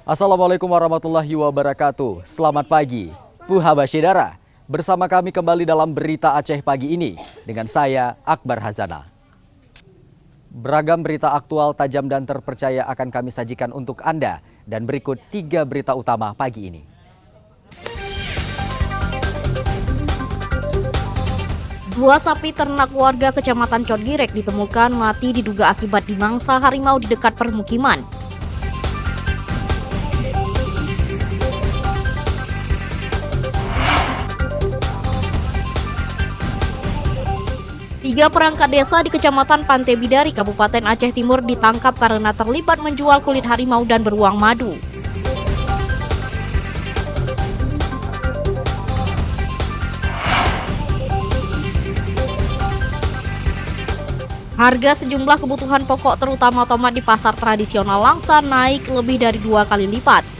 Assalamualaikum warahmatullahi wabarakatuh. Selamat pagi, Puha Basyidara. Bersama kami kembali dalam Berita Aceh pagi ini dengan saya, Akbar Hazana. Beragam berita aktual, tajam dan terpercaya akan kami sajikan untuk Anda. Dan berikut 3 berita utama pagi ini. Dua sapi ternak warga Kecamatan Cotgirek ditemukan mati diduga akibat dimangsa harimau di dekat permukiman. Tiga perangkat desa di Kecamatan Pantai Bidari, Kabupaten Aceh Timur ditangkap karena terlibat menjual kulit harimau dan beruang madu. Harga sejumlah kebutuhan pokok terutama tomat di pasar tradisional Langsa naik lebih dari 2 kali lipat.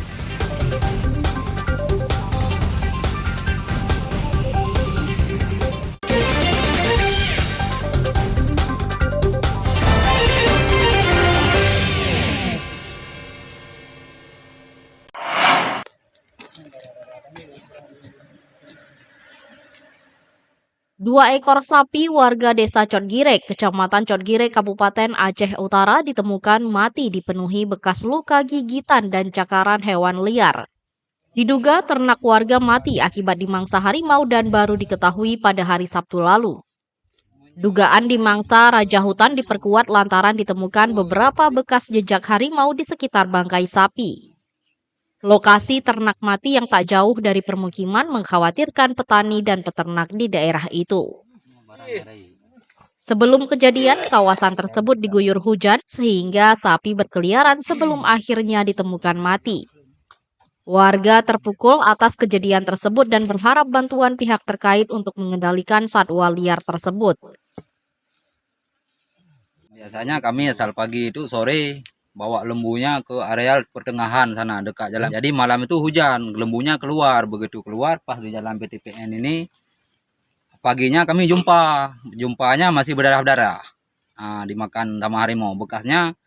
Dua ekor sapi warga desa Cotgirek, Kecamatan Cotgirek, Kabupaten Aceh Utara ditemukan mati dipenuhi bekas luka gigitan dan cakaran hewan liar. Diduga ternak warga mati akibat dimangsa harimau dan baru diketahui pada hari Sabtu lalu. Dugaan dimangsa raja hutan diperkuat lantaran ditemukan beberapa bekas jejak harimau di sekitar bangkai sapi. Lokasi ternak mati yang tak jauh dari permukiman mengkhawatirkan petani dan peternak di daerah itu. Sebelum kejadian, kawasan tersebut diguyur hujan sehingga sapi berkeliaran sebelum akhirnya ditemukan mati. Warga terpukul atas kejadian tersebut dan berharap bantuan pihak terkait untuk mengendalikan satwa liar tersebut. Biasanya kami asal pagi itu sore bawa lembunya ke areal pertengahan sana dekat jalan. Jadi malam itu hujan, lembunya keluar. Begitu keluar pas di jalan PTPN ini, paginya kami jumpanya masih berdarah-darah. Dimakan sama harimau. Bekasnya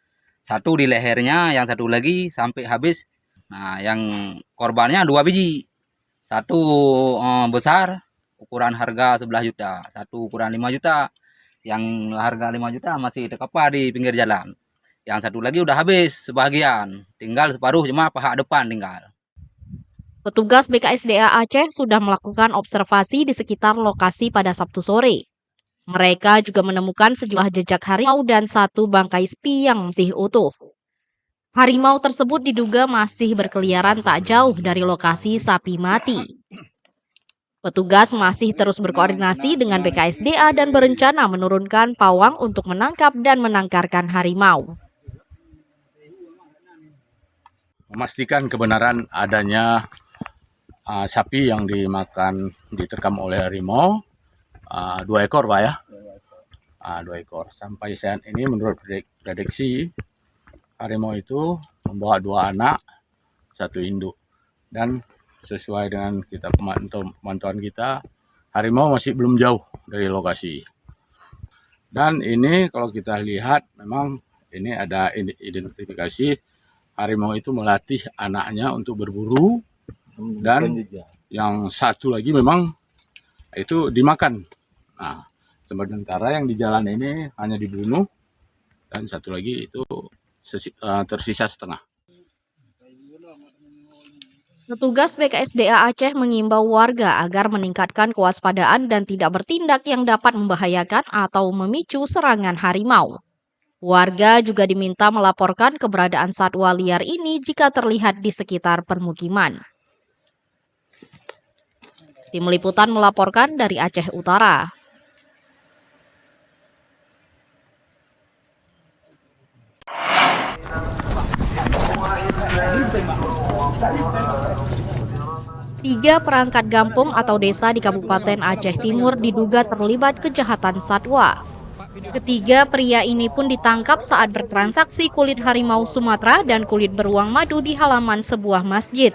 satu di lehernya, yang satu lagi sampai habis. Nah, yang korbannya 2 biji. Satu besar, ukuran harga 11 juta. Satu ukuran 5 juta. Yang harga 5 juta masih terkapar di pinggir jalan. Yang satu lagi udah habis sebagian, tinggal separuh cuma paha depan tinggal. Petugas BKSDA Aceh sudah melakukan observasi di sekitar lokasi pada Sabtu sore. Mereka juga menemukan sejumlah jejak harimau dan satu bangkai sapi yang masih utuh. Harimau tersebut diduga masih berkeliaran tak jauh dari lokasi sapi mati. Petugas masih terus berkoordinasi dengan BKSDA dan berencana menurunkan pawang untuk menangkap dan menangkarkan harimau. Memastikan kebenaran adanya sapi yang diterkam oleh harimau, 2 ekor Pak ya, 2 ekor. Sampai saat ini menurut prediksi harimau itu membawa 2 anak, 1 induk, dan sesuai dengan pemantauan kita, harimau masih belum jauh dari lokasi. Dan ini kalau kita lihat memang ini ada identifikasi harimau itu melatih anaknya untuk berburu, dan yang satu lagi memang itu dimakan. Nah, sementara yang di jalan ini hanya dibunuh, dan satu lagi itu tersisa setengah. Petugas BKSDA Aceh mengimbau warga agar meningkatkan kewaspadaan dan tidak bertindak yang dapat membahayakan atau memicu serangan harimau. Warga juga diminta melaporkan keberadaan satwa liar ini jika terlihat di sekitar permukiman. Tim Liputan melaporkan dari Aceh Utara. Tiga perangkat kampung atau desa di Kabupaten Aceh Timur diduga terlibat kejahatan satwa. Ketiga pria ini pun ditangkap saat bertransaksi kulit harimau Sumatera dan kulit beruang madu di halaman sebuah masjid.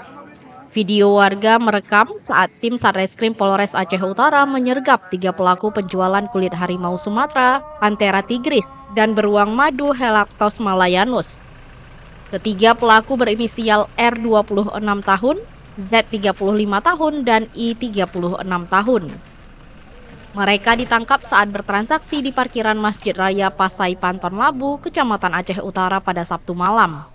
Video warga merekam saat tim Satreskrim Polres Aceh Utara menyergap 3 pelaku penjualan kulit harimau Sumatera, Panthera tigris, dan beruang madu Helactos malayanus. Ketiga pelaku berinisial R 26 tahun, Z 35 tahun, dan I 36 tahun. Mereka ditangkap saat bertransaksi di parkiran Masjid Raya Pasai Panton Labu, Kecamatan Aceh Utara pada Sabtu malam.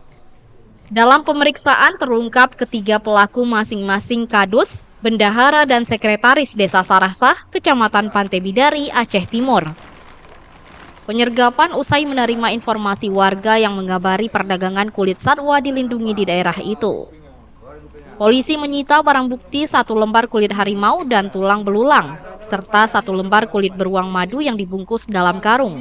Dalam pemeriksaan terungkap ketiga pelaku masing-masing kadus, bendahara, dan sekretaris Desa Sarasah, Kecamatan Pantai Bidari, Aceh Timur. Penyergapan usai menerima informasi warga yang mengabari perdagangan kulit satwa dilindungi di daerah itu. Polisi menyita barang bukti 1 lembar kulit harimau dan tulang belulang, serta 1 lembar kulit beruang madu yang dibungkus dalam karung.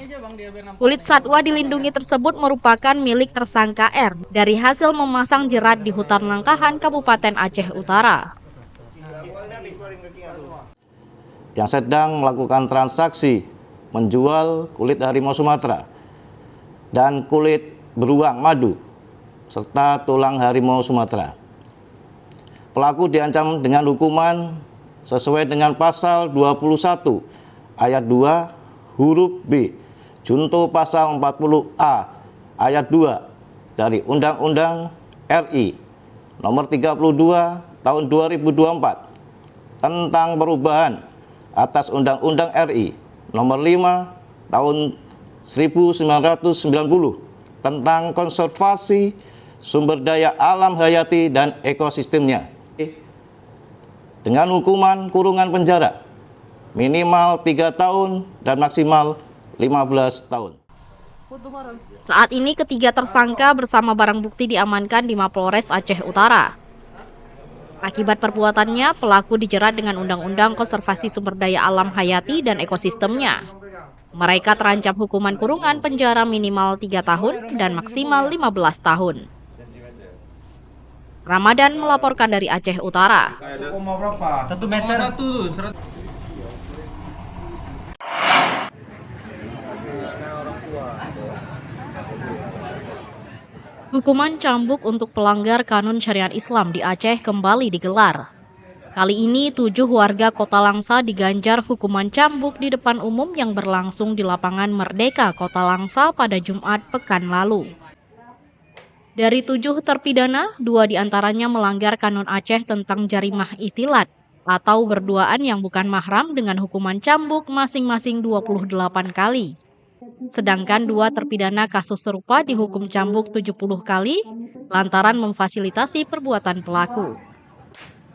Kulit satwa dilindungi tersebut merupakan milik tersangka R dari hasil memasang jerat di hutan Langkahan, Kabupaten Aceh Utara. Yang sedang melakukan transaksi menjual kulit harimau Sumatera dan kulit beruang madu serta tulang harimau Sumatera. Pelaku diancam dengan hukuman sesuai dengan pasal 21 ayat 2 huruf B junto pasal 40A ayat 2 dari Undang-Undang RI nomor 32 tahun 2024 tentang perubahan atas Undang-Undang RI nomor 5 tahun 1990 tentang konservasi sumber daya alam hayati dan ekosistemnya dengan hukuman kurungan penjara minimal 3 tahun dan maksimal 15 tahun. Saat ini ketiga tersangka bersama barang bukti diamankan di Mapolres Aceh Utara. Akibat perbuatannya, pelaku dijerat dengan Undang-Undang Konservasi Sumber Daya Alam Hayati dan Ekosistemnya. Mereka terancam hukuman kurungan penjara minimal 3 tahun dan maksimal 15 tahun. Ramadan melaporkan dari Aceh Utara. Hukuman cambuk untuk pelanggar kanun syariat Islam di Aceh kembali digelar. Kali ini 7 warga Kota Langsa diganjar hukuman cambuk di depan umum yang berlangsung di lapangan Merdeka Kota Langsa pada Jumat pekan lalu. Dari 7 terpidana, 2 diantaranya melanggar kanun Aceh tentang jarimah itilat atau berduaan yang bukan mahram dengan hukuman cambuk masing-masing 28 kali. Sedangkan 2 terpidana kasus serupa dihukum cambuk 70 kali lantaran memfasilitasi perbuatan pelaku.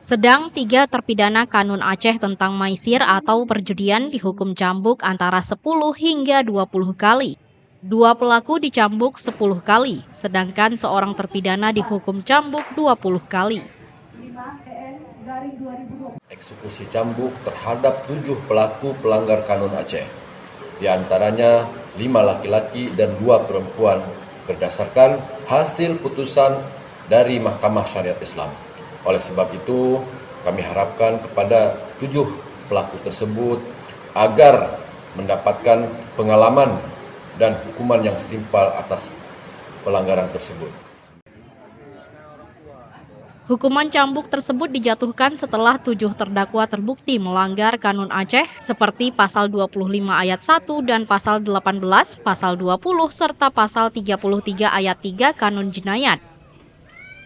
Sedang 3 terpidana kanun Aceh tentang maisir atau perjudian dihukum cambuk antara 10 hingga 20 kali. 2 pelaku dicambuk 10 kali, sedangkan seorang terpidana dihukum cambuk 20 kali. Eksekusi cambuk terhadap 7 pelaku pelanggar kanun Aceh. Di antaranya 5 laki-laki dan 2 perempuan berdasarkan hasil putusan dari Mahkamah Syariat Islam. Oleh sebab itu, kami harapkan kepada 7 pelaku tersebut agar mendapatkan pengalaman dan hukuman yang setimpal atas pelanggaran tersebut. Hukuman cambuk tersebut dijatuhkan setelah 7 terdakwa terbukti melanggar kanun Aceh seperti pasal 25 ayat 1 dan pasal 18, pasal 20, serta pasal 33 ayat 3 kanun jinayat.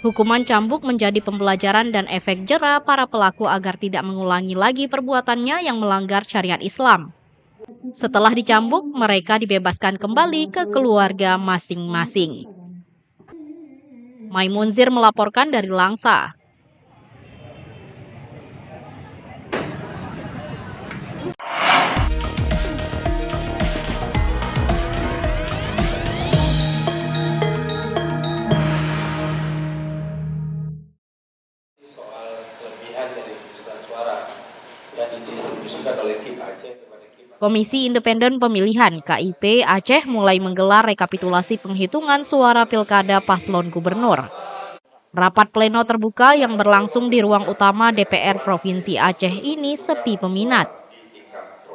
Hukuman cambuk menjadi pembelajaran dan efek jera para pelaku agar tidak mengulangi lagi perbuatannya yang melanggar syariat Islam. Setelah dicambuk, mereka dibebaskan kembali ke keluarga masing-masing. Maimunzir melaporkan dari Langsa. Soal kelebihan dari surat suara yang didistribusikan oleh KIP Aceh kepada KIP. Komisi Independen Pemilihan KIP Aceh mulai menggelar rekapitulasi penghitungan suara Pilkada Paslon Gubernur. Rapat pleno terbuka yang berlangsung di ruang utama DPR Provinsi Aceh ini sepi peminat.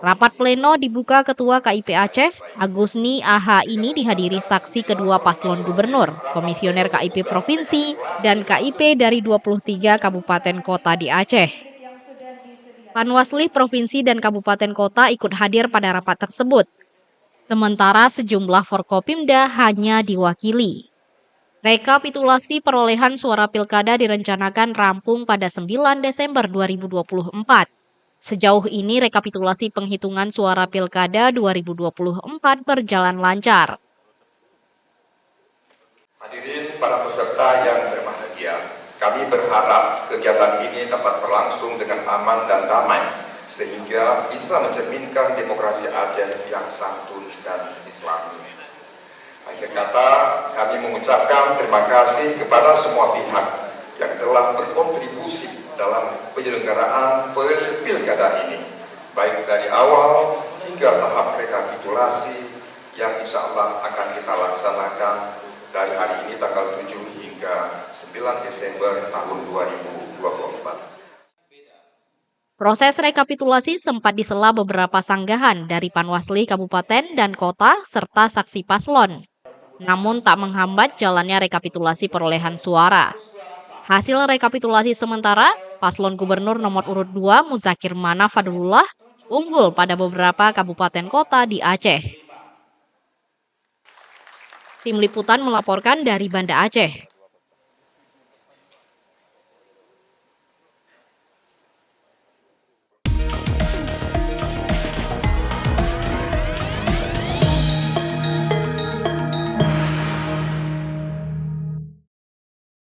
Rapat pleno dibuka Ketua KIP Aceh, Agusni AH ini dihadiri saksi kedua paslon gubernur, komisioner KIP Provinsi, dan KIP dari 23 kabupaten kota di Aceh. Panwasli Provinsi dan Kabupaten Kota ikut hadir pada rapat tersebut. Sementara sejumlah Forkopimda hanya diwakili. Rekapitulasi perolehan suara pilkada direncanakan rampung pada 9 Desember 2024. Sejauh ini rekapitulasi penghitungan suara pilkada 2024 berjalan lancar. Hadirin para peserta yang berbahagia, kami berharap kegiatan ini dapat berlangsung dengan aman dan damai, sehingga bisa mencerminkan demokrasi Aceh yang santun dan islami. Akhir kata, kami mengucapkan terima kasih kepada semua pihak yang telah berkontribusi dalam penyelenggaraan pilkada ini, baik dari awal hingga tahap rekapitulasi yang insya Allah akan kita laksanakan dari hari ini tanggal 7 hingga 9 Desember tahun 2024. Proses rekapitulasi sempat disela beberapa sanggahan dari Panwasli Kabupaten dan Kota serta saksi paslon. Namun tak menghambat jalannya rekapitulasi perolehan suara. Hasil rekapitulasi sementara, paslon gubernur nomor urut 2 Muzakir Mana Fadlullah unggul pada beberapa kabupaten kota di Aceh. Tim Liputan melaporkan dari Banda Aceh.